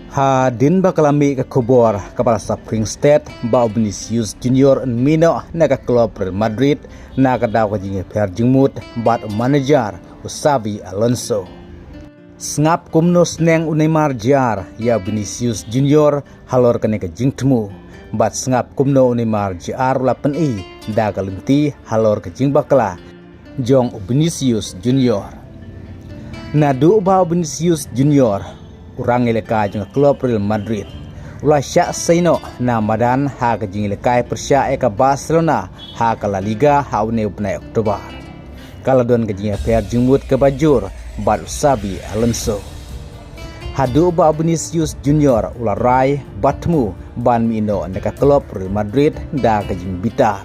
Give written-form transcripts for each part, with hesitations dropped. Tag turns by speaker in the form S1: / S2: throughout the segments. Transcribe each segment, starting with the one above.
S1: Ha din bakalami ke kubor kepala Spring State ba Vinicius Junior Mino na ka klub Real Madrid na ka daw kajing perjingmut bat manager Xavi Alonso. Sngap kumnos neng Neymar jar ya Vinicius Junior halor kane ka jingtmu bat sngap kumno Neymar jar lapen i da kalenti halor ka jing bakla jong Vinicius Junior. Nadu ba Vinicius Junior urang ilekai jeng klub Real Madrid. Ulah syak seino na madan ha ke jeng ilekai persya eka Barcelona ha ke La Liga ha une upnai Oktober. Kalau don ke jeng per jengmut ke bajur bat Xavi Alonso. Hadu ba Vinicius Junior ulah rai batmu ban mino neka klub Real Madrid da ke jeng bitar.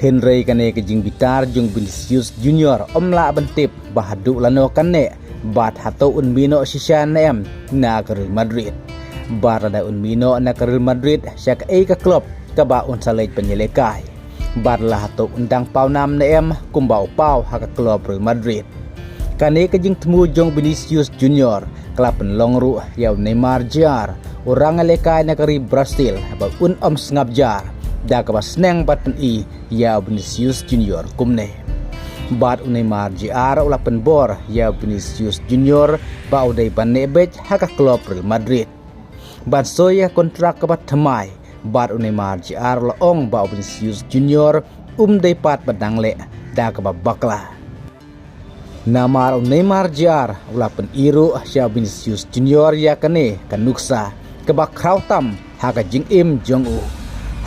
S1: Henry kane ke jeng bitar jeng Vinicius Junior omla bentip bahadu lano kane bat hatau unmino sisa nem na ke Real Madrid. Barada unmino na ke Real Madrid syak ke klub ke ba unsalej penyelekai. Barlah hatau undang pau nam nem kumbau pau ha ke klub Real Madrid. Kane ke jing temu jong Vinicius Junior kelapen longru yau Neymar jar orang lekai na ke Brazil ba sngap jar da ke ba sneng baten i yau Vinicius Junior kumne. Bat Neymar JR ulapan bor ya Vinicius Junior ba udai banebej haka klub Real Madrid. Bat soya kontrak kebat temai bat Neymar JR laong ba Vinicius Junior dai pat badang le da ke bakla. Namar Neymar JR ulapan iru ya Vinicius Junior ya kane kanuksa ke bak krautam haka jing im jong u.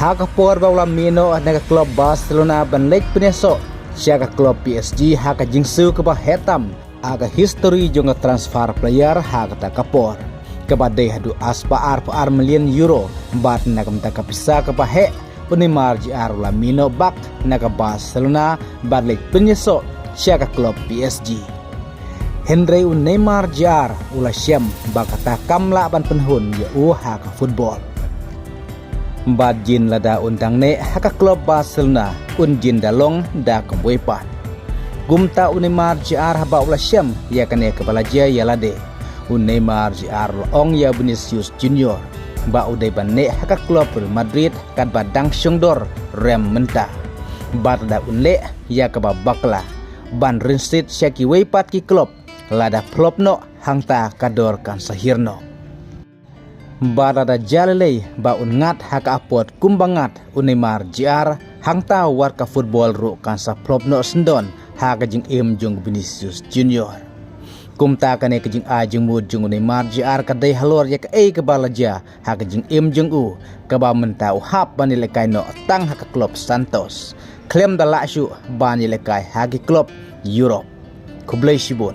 S1: Haka por ba ulam mino na klub Barcelona ban lek peneso siaga klub PSG haka jingsu ke bah hetam aga history jonga transfer player haka ta kapor ke badai hadu aspa ar million euro bat na kam ta kapisa ke bah he Neymar JR Lamino bak na ka Barcelona bat lek penyeso siaga klub PSG. Henry Neymar JR ula syam bakata kamla ban penhun ya haka football. Bat jin lada undang ne haka klub Barcelona jin dalong da kemwepan. Gumta Neymar JR haba ulah syam ya kane kepala jia ya lade. Neymar JR long ya Vinicius Junior ba udai banne haka klub Real Madrid kad badang syongdor rem menta. Bat da unle ya keba bakla ban rinsit syaki weipat ki klub lada plopno hangta kador kan sahirno. Barada jalelei ba ungat haka apot kumbangat Neymar JR hangta warka football ru kansa plopno sendon haka jing im jung Vinicius Junior. Kumta kane ke jing a jing mud jung Neymar JR kadai halor ya ke balaja haka jing im jung u ke ba mentau hap banilekai no tang haka klub Santos. Klem da lakshu banilekai haki klub Europe. Kublai shibun.